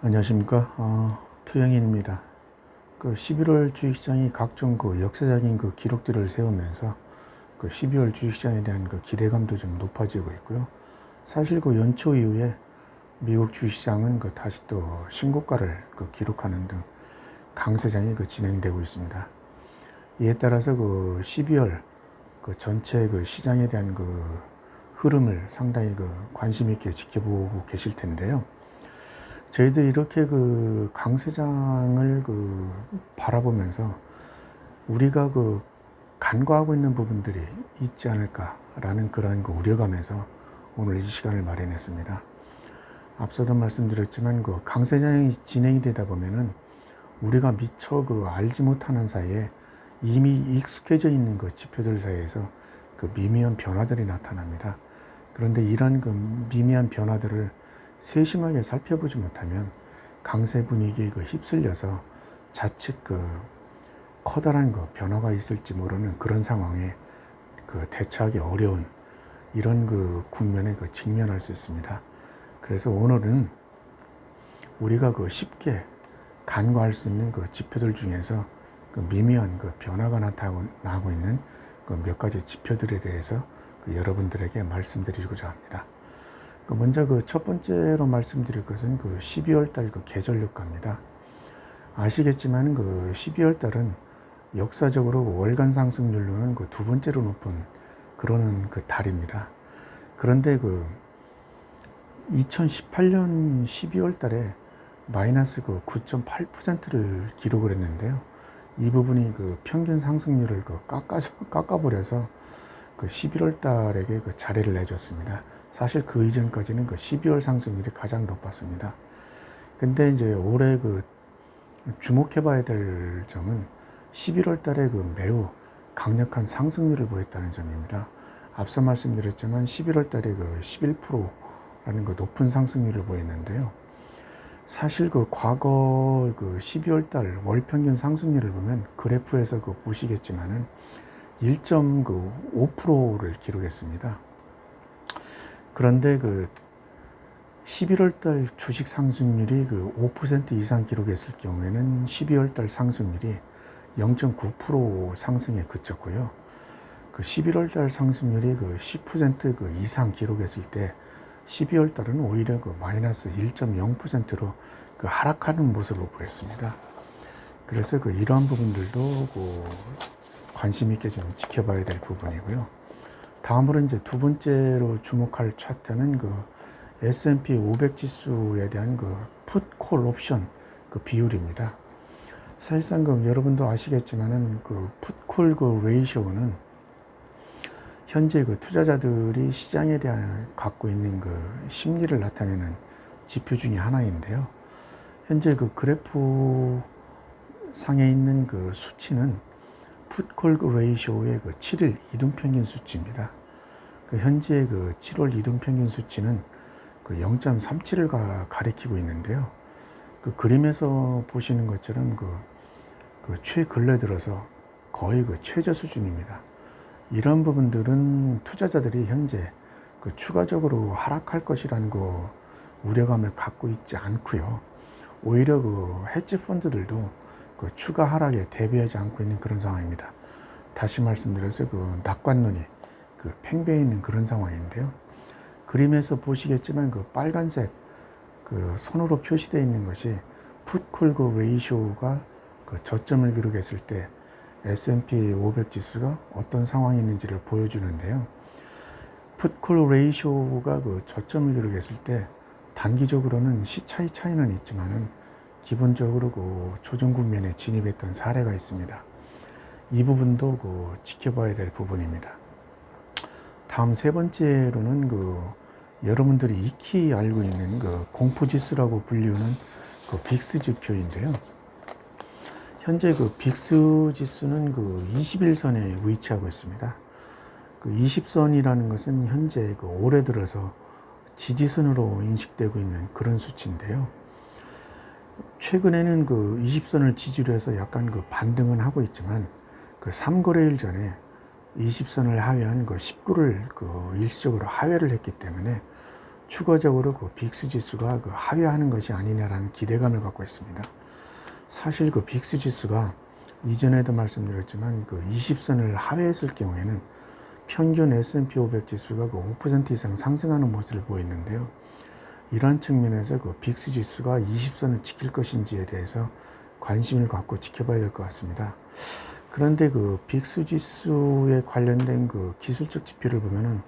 안녕하십니까. 투영인입니다. 11월 주식시장이 각종 역사적인 기록들을 세우면서 12월 주식시장에 대한 기대감도 좀 높아지고 있고요. 사실 연초 이후에 미국 주식시장은 다시 또 신고가를 기록하는 등 강세장이 진행되고 있습니다. 이에 따라서 12월 전체 시장에 대한 흐름을 상당히 관심 있게 지켜보고 계실 텐데요. 저희도 이렇게 강세장을 바라보면서 우리가 간과하고 있는 부분들이 있지 않을까라는 그러한 우려감에서 오늘 이 시간을 마련했습니다. 앞서도 말씀드렸지만 강세장이 진행이 되다 보면은 우리가 미처 알지 못하는 사이에 이미 익숙해져 있는 지표들 사이에서 미미한 변화들이 나타납니다. 그런데 이러한 미미한 변화들을 세심하게 살펴보지 못하면 강세 분위기에 휩쓸려서 자칫 커다란 변화가 있을지 모르는 그런 상황에 대처하기 어려운 이런 국면에 직면할 수 있습니다. 그래서 오늘은 우리가 쉽게 간과할 수 있는 지표들 중에서 미미한 변화가 나타나고 있는 몇 가지 지표들에 대해서 여러분들에게 말씀드리고자 합니다. 먼저 첫 번째로 말씀드릴 것은 12월 달 계절유가입니다. 아시겠지만 12월 달은 역사적으로 월간 상승률로는 두 번째로 높은 그러는 달입니다. 그런데 2018년 12월 달에 마이너스 9.8%를 기록을 했는데요. 이 부분이 평균 상승률을 깎아버려서 11월 달에게 자리를 내줬습니다. 사실 그 이전까지는 12월 상승률이 가장 높았습니다. 근데 이제 올해 주목해 봐야 될 점은 11월 달에 매우 강력한 상승률을 보였다는 점입니다. 앞서 말씀드렸지만 11월 달에 11%라는 높은 상승률을 보였는데요. 사실 과거 12월 달 월 평균 상승률을 보면 그래프에서 보시겠지만은 1.5%를 기록했습니다. 그런데 11월 달 주식 상승률이 5% 이상 기록했을 경우에는 12월 달 상승률이 0.9% 상승에 그쳤고요. 11월 달 상승률이 10% 이상 기록했을 때 12월 달은 오히려 마이너스 1.0%로 하락하는 모습을 보였습니다. 그래서 이러한 부분들도 관심 있게 좀 지켜봐야 될 부분이고요. 다음으로 이제 두 번째로 주목할 차트는 S&P 500 지수에 대한 풋, 콜, 옵션 비율입니다. 사실상 여러분도 아시겠지만은 풋, 콜 레이쇼는 현재 투자자들이 시장에 대한 갖고 있는 심리를 나타내는 지표 중에 하나인데요. 현재 그래프 상에 있는 수치는 풋, 콜 레이쇼의 7일 이동평균 수치입니다. 현재 7월 이동평균 수치는 0.37을 가리키고 있는데요. 그림에서 보시는 것처럼 최근래 들어서 거의 최저 수준입니다. 이런 부분들은 투자자들이 현재 추가적으로 하락할 것이라는 우려감을 갖고 있지 않고요. 오히려 헤지 펀드들도 추가 하락에 대비하지 않고 있는 그런 상황입니다. 다시 말씀드려서 낙관론이 팽배해 있는 그런 상황인데요. 그림에서 보시겠지만 빨간색 선으로 표시되어 있는 것이 풋, 콜 레이쇼가 저점을 기록했을 때 S&P 500 지수가 어떤 상황이 있는지를 보여주는데요. 풋, 콜 레이쇼가 저점을 기록했을 때 단기적으로는 시차의 차이는 있지만은 기본적으로 조정 국면에 진입했던 사례가 있습니다. 이 부분도 지켜봐야 될 부분입니다. 다음 세 번째로는 여러분들이 익히 알고 있는 공포지수라고 불리우는 빅스 지표인데요. 현재 빅스 지수는 21선에 위치하고 있습니다. 20선이라는 것은 현재 올해 들어서 지지선으로 인식되고 있는 그런 수치인데요. 최근에는 20선을 지지로 해서 약간 반등은 하고 있지만 3거래일 전에 20선을 하회한 19를 일시적으로 하회를 했기 때문에 추가적으로 그 빅스 지수가 그 하회하는 것이 아니냐라는 기대감을 갖고 있습니다. 사실 그 빅스 지수가 이전에도 말씀드렸지만 그 20선을 하회했을 경우에는 평균 S&P 500 지수가 그 5% 이상 상승하는 모습을 보였는데요. 이러한 측면에서 그 빅스 지수가 20선을 지킬 것인지에 대해서 관심을 갖고 지켜봐야 될 것 같습니다. 그런데 그 빅스 지수에 관련된 그 기술적 지표를 보면은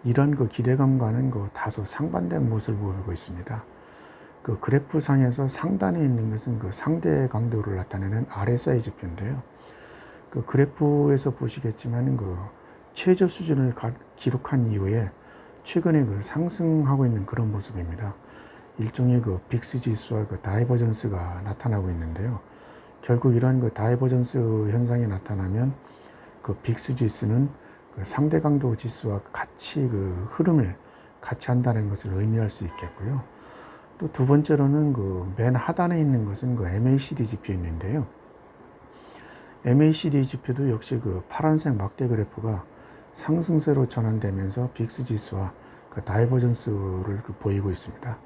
이런 그 기대감과는 그 다소 상반된 모습을 보이고 있습니다. 그 그래프 상에서 상단에 있는 것은 그 상대 강도를 나타내는 RSI 지표인데요. 그 그래프에서 보시겠지만 그 최저 수준을 기록한 이후에 최근에 그 상승하고 있는 그런 모습입니다. 일종의 그 빅스 지수와 그 다이버전스가 나타나고 있는데요. 결국 이러한 그 다이버전스 현상이 나타나면 그 빅스 지수는 그 상대 강도 지수와 같이 그 흐름을 같이 한다는 것을 의미할 수 있겠고요. 또 두 번째로는 그 맨 하단에 있는 것은 그 MACD 지표인데요. MACD 지표도 역시 그 파란색 막대 그래프가 상승세로 전환되면서 빅스 지수와 그 다이버전스를 그 보이고 있습니다.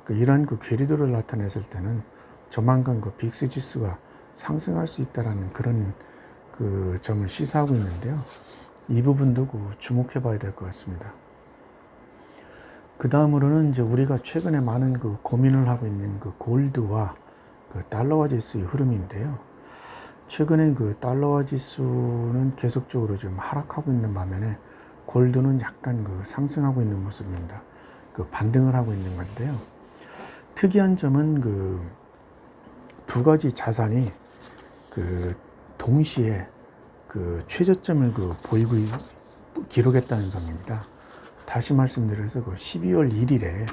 이러한 그 괴리도를 나타냈을 때는 조만간 그 빅스 지수가 상승할 수 있다라는 그런 그 점을 시사하고 있는데요. 이 부분도 그 주목해 봐야 될 것 같습니다. 그 다음으로는 이제 우리가 최근에 많은 그 고민을 하고 있는 그 골드와 그 달러화 지수의 흐름인데요. 최근에 그 달러화 지수는 계속적으로 지금 하락하고 있는 반면에 골드는 약간 그 상승하고 있는 모습입니다. 그 반등을 하고 있는 건데요. 특이한 점은 그 두 가지 자산이 그 동시에 그 최저점을 그 기록했다는 점입니다. 다시 말씀드려서 그 12월 1일에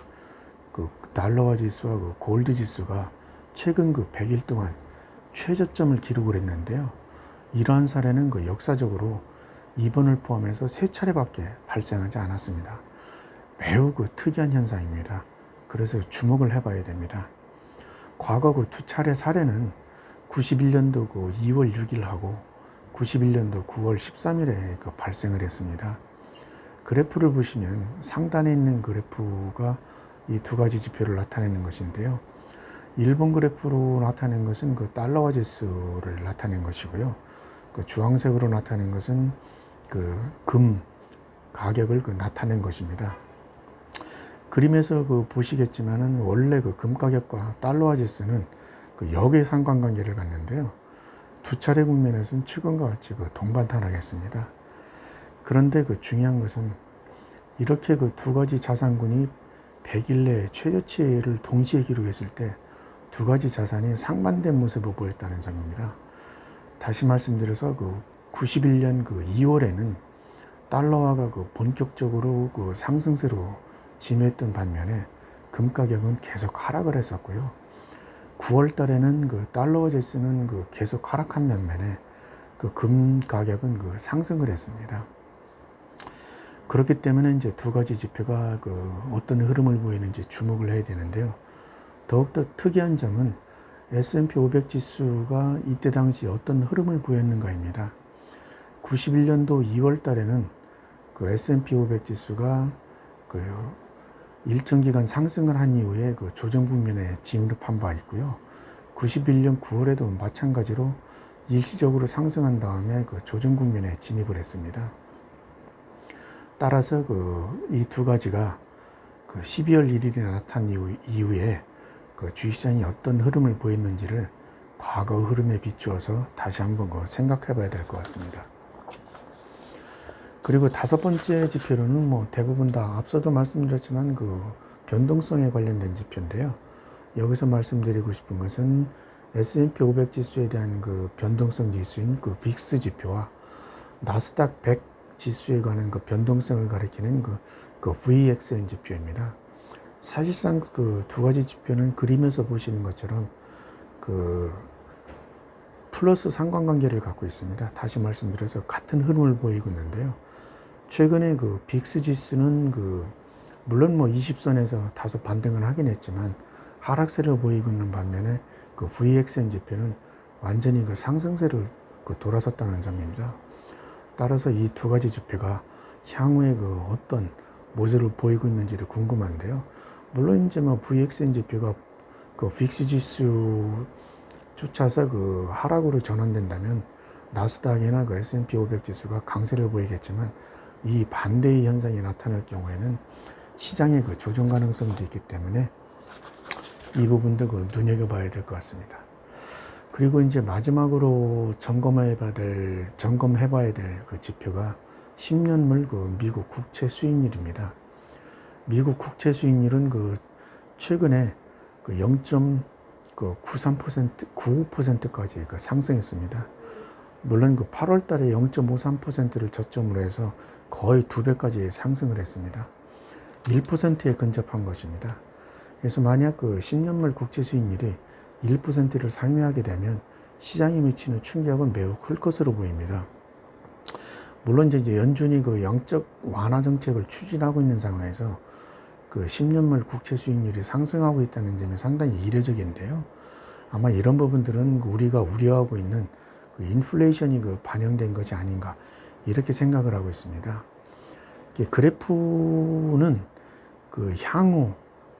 그 달러화 지수와 그 골드 지수가 최근 그 100일 동안 최저점을 기록을 했는데요. 이러한 사례는 그 역사적으로 이번을 포함해서 3차례밖에 발생하지 않았습니다. 매우 그 특이한 현상입니다. 그래서 주목을 해봐야 됩니다. 과거 그 2차례 사례는 91년도 그 2월 6일하고 91년도 9월 13일에 그 발생을 했습니다. 그래프를 보시면 상단에 있는 그래프가 이 두 가지 지표를 나타내는 것인데요. 1번 그래프로 나타낸 것은 그 달러화 지수를 나타낸 것이고요. 그 주황색으로 나타낸 것은 그 금 가격을 그 나타낸 것입니다. 그림에서 그 보시겠지만은 원래 그 금 가격과 달러화 지수는 그 역의 상관관계를 갖는데요. 두 차례 국면에서는 최근과 같이 그 동반탄하겠습니다. 그런데 그 중요한 것은 이렇게 그 두 가지 자산군이 100일 내에 최저치를 동시에 기록했을 때 두 가지 자산이 상반된 모습을 보였다는 점입니다. 다시 말씀드려서 그 91년 그 2월에는 달러화가 그 본격적으로 그 상승세로 진화했던 반면에 금 가격은 계속 하락을 했었고요. 9월 달에는 그 달러화 지수는 그 계속 하락한 반면에 그 금 가격은 그 상승을 했습니다. 그렇기 때문에 이제 두 가지 지표가 그 어떤 흐름을 보이는지 주목을 해야 되는데요. 더욱더 특이한 점은 S&P 500 지수가 이때 당시 어떤 흐름을 보였는가입니다. 91년도 2월 달에는 그 S&P 500 지수가 그 일정 기간 상승을 한 이후에 그 조정 국면에 진입한 바 있고요. 91년 9월에도 마찬가지로 일시적으로 상승한 다음에 그 조정 국면에 진입을 했습니다. 따라서 그 이 두 가지가 그 12월 1일에 나타난 이후에 그 주식시장이 어떤 흐름을 보였는지를 과거 흐름에 비추어서 다시 한번 그 생각해 봐야 될 것 같습니다. 그리고 다섯 번째 지표로는 뭐 대부분 다 앞서도 말씀드렸지만 그 변동성에 관련된 지표인데요. 여기서 말씀드리고 싶은 것은 S&P 500 지수에 대한 그 변동성 지수인 그 빅스 지표와 나스닥 100 지수에 관한 그 변동성을 가리키는 그 VXN 지표입니다. 사실상 그 두 가지 지표는 그림에서 보시는 것처럼 그 플러스 상관관계를 갖고 있습니다. 다시 말씀드려서 같은 흐름을 보이고 있는데요. 최근에 그 빅스 지수는 그 물론 뭐 20선에서 다소 반등을 하긴 했지만 하락세를 보이고 있는 반면에 그 VXN 지표는 완전히 그 상승세를 그 돌아섰다는 점입니다. 따라서 이 두 가지 지표가 향후에 그 어떤 모습을 보이고 있는지도 궁금한데요. 물론 이제 뭐 VXN 지표가 그 빅스 지수 쫓아서 그 하락으로 전환된다면 나스닥이나 그 S&P 500 지수가 강세를 보이겠지만, 이 반대의 현상이 나타날 경우에는 시장의 그 조정 가능성도 있기 때문에 이 부분도 그 눈여겨봐야 될 것 같습니다. 그리고 이제 마지막으로 점검해봐야 될 그 지표가 10년물 그 미국 국채 수익률입니다. 미국 국채 수익률은 그 최근에 그 0.93%, 95%까지 그 상승했습니다. 물론 그 8월 달에 0.53%를 저점으로 해서 거의 2배까지 상승을 했습니다. 1%에 근접한 것입니다. 그래서 만약 그 10년물 국채 수익률이 1%를 상회하게 되면 시장에 미치는 충격은 매우 클 것으로 보입니다. 물론 이제 연준이 그 영적 완화 정책을 추진하고 있는 상황에서 그 10년물 국채 수익률이 상승하고 있다는 점이 상당히 이례적인데요. 아마 이런 부분들은 우리가 우려하고 있는 그 인플레이션이 그 반영된 것이 아닌가, 이렇게 생각을 하고 있습니다. 그래프는 그 향후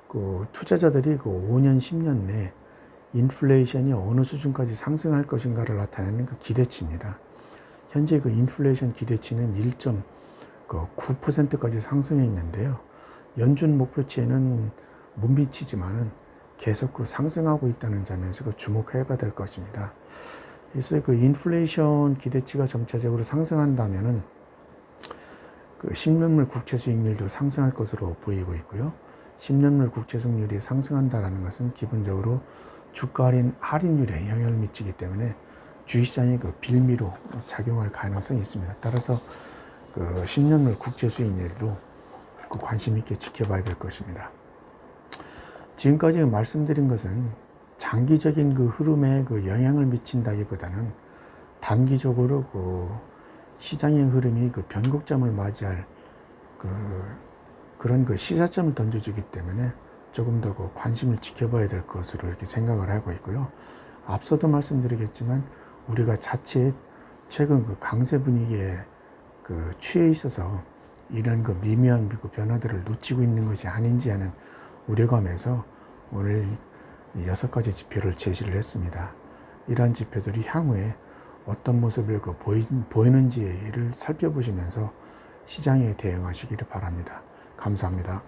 그 투자자들이 그 5년, 10년 내 인플레이션이 어느 수준까지 상승할 것인가를 나타내는 그 기대치입니다. 현재 그 인플레이션 기대치는 1.9%까지 상승해 있는데요. 연준 목표치에는 못 미치지만은 계속 그 상승하고 있다는 점에서 그 주목해 봐야 될 것입니다. 그래서 그 인플레이션 기대치가 점차적으로 상승한다면은 그 10년물 국채 수익률도 상승할 것으로 보이고 있고요. 10년물 국채 수익률이 상승한다라는 것은 기본적으로 주가 할인율에 영향을 미치기 때문에 주식시장이 그 빌미로 작용할 가능성이 있습니다. 따라서 그 10년물 국채 수익률도 그 관심 있게 지켜봐야 될 것입니다. 지금까지 말씀드린 것은 장기적인 그 흐름에 그 영향을 미친다기보다는 단기적으로 그 시장의 흐름이 그 변곡점을 맞이할 그런 그 시사점을 던져주기 때문에 조금 더 그 관심을 지켜봐야 될 것으로 이렇게 생각을 하고 있고요. 앞서도 말씀드리겠지만 우리가 자칫 최근 그 강세 분위기에 그 취해 있어서 이런 그 미묘한 그 변화들을 놓치고 있는 것이 아닌지 하는 우려감에서 오늘 6가지 지표를 제시를 했습니다. 이러한 지표들이 향후에 어떤 모습을 그 보이는지를 살펴보시면서 시장에 대응하시기를 바랍니다. 감사합니다.